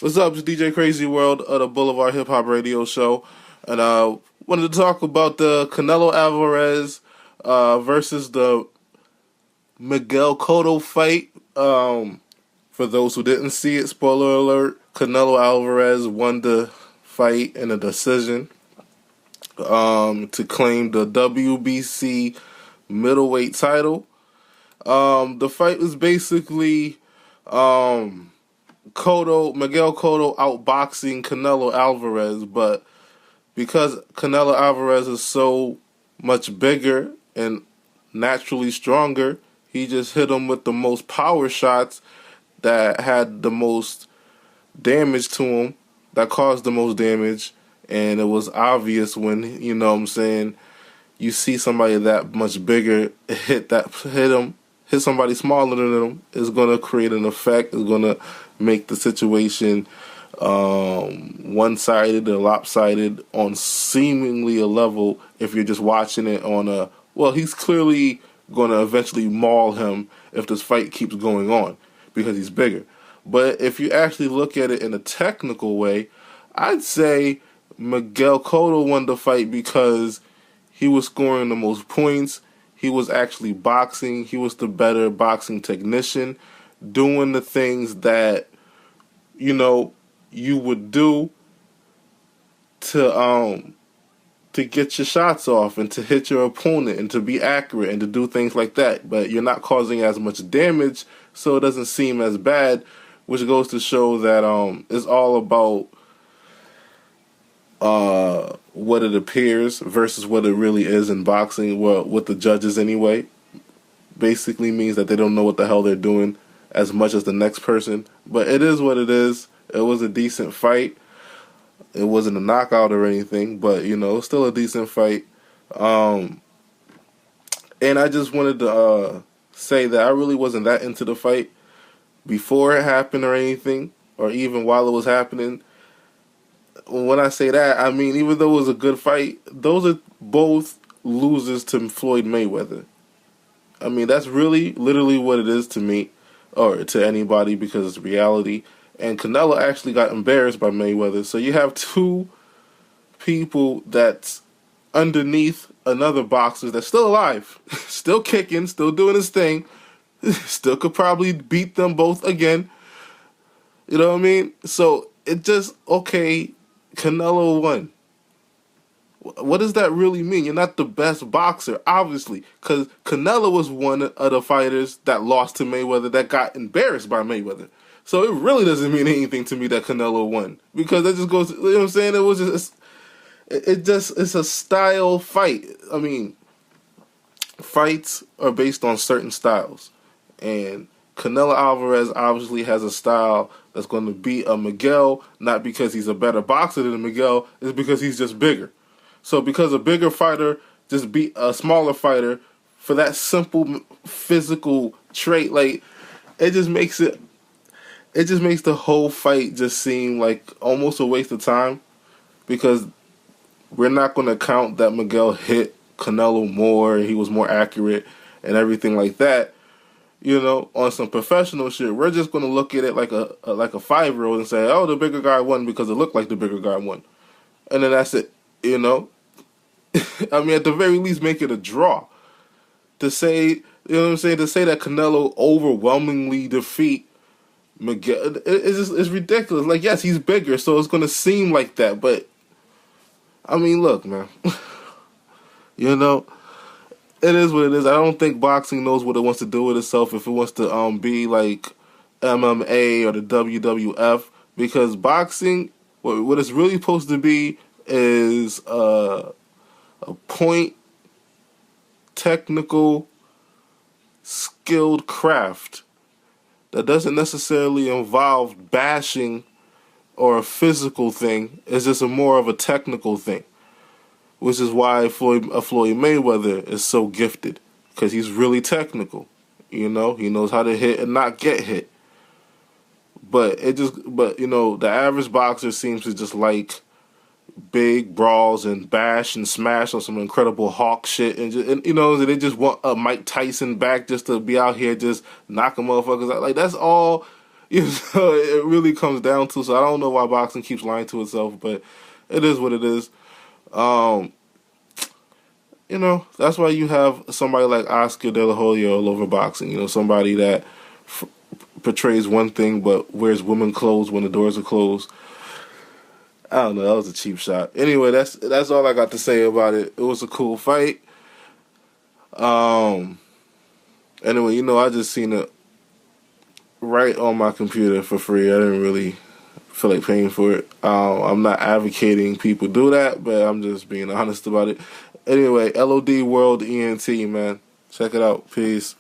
What's up? It's DJ Crazy World of the Boulevard Hip Hop Radio Show, and wanted to talk about the Canelo Alvarez versus the Miguel Cotto fight. For those who didn't see it, spoiler alert: Canelo Alvarez won the fight in a decision to claim the WBC middleweight title. The fight was basically Miguel Cotto outboxing Canelo Alvarez, but because Canelo Alvarez is so much bigger and naturally stronger, he just hit him with the most power shots that had the most damage to him, that caused the most damage, and it was obvious when, you see somebody that much bigger hit somebody smaller than them, is going to create an effect, is going to make the situation one-sided or lopsided on seemingly a level if you're just watching it on he's clearly going to eventually maul him if this fight keeps going on because he's bigger. But if you actually look at it in a technical way, I'd say Miguel Cotto won the fight because he was scoring the most points. He was actually boxing. He was the better boxing technician, doing the things that, you would do to get your shots off and to hit your opponent and to be accurate and to do things like that. But you're not causing as much damage, so it doesn't seem as bad, which goes to show that it's all about what it appears versus what it really is in boxing. Well, with the judges anyway, basically means that they don't know what the hell they're doing as much as the next person. But it is what it is. It was a decent fight. It wasn't a knockout or anything, but still a decent fight. And I just wanted to say that I really wasn't that into the fight before it happened or anything, or even while it was happening. When I say that, I mean, even though it was a good fight, those are both losers to Floyd Mayweather. I mean, that's really, literally what it is to me, or to anybody, because it's reality. And Canelo actually got embarrassed by Mayweather. So you have two people that's underneath another boxer that's still alive, still kicking, still doing his thing, still could probably beat them both again. You know what I mean? So it just, okay, Canelo won. What does that really mean? You're not the best boxer, obviously, because Canelo was one of the fighters that lost to Mayweather that got embarrassed by Mayweather. So it really doesn't mean anything to me that Canelo won, because that just goes, you know what I'm saying? It was just, it's a style fight. I mean, fights are based on certain styles, and Canelo Alvarez obviously has a style that's going to beat a Miguel, not because he's a better boxer than Miguel, it's because he's just bigger. So because a bigger fighter just beat a smaller fighter for that simple physical trait, like, it just makes the whole fight just seem like almost a waste of time, because we're not going to count that Miguel hit Canelo more, he was more accurate and everything like that. On some professional shit, we're just going to look at it like a 5-year-old and say, oh, the bigger guy won because it looked like the bigger guy won. And then that's it, I mean, at the very least, make it a draw. To say, to say that Canelo overwhelmingly defeat Miguel, it's ridiculous. Like, yes, he's bigger, so it's going to seem like that. But, I mean, look, man. It is what it is. I don't think boxing knows what it wants to do with itself if it wants to be like MMA or the WWF. Because boxing, what it's really supposed to be is a point, technical, skilled craft that doesn't necessarily involve bashing or a physical thing. It's just more of a technical thing, which is why Floyd Mayweather is so gifted, because he's really technical. He knows how to hit and not get hit. But the average boxer seems to just like big brawls and bash and smash on some Incredible Hulk shit, and they just want a Mike Tyson back just to be out here just knocking motherfuckers out. Like, that's all You know, it really comes down to. So I don't know why boxing keeps lying to itself, but it is what it is. Um, you know, that's why you have somebody like Oscar De La Hoya all over boxing. You know, somebody that portrays one thing but wears women clothes when the doors are closed. I don't know. That was a cheap shot. Anyway, that's all I got to say about it. It was a cool fight. Anyway, you know, I just seen it right on my computer for free. I didn't really feel like paying for it. I'm not advocating people do that, but I'm just being honest about it. Anyway, LOD World ENT, man. Check it out. Peace.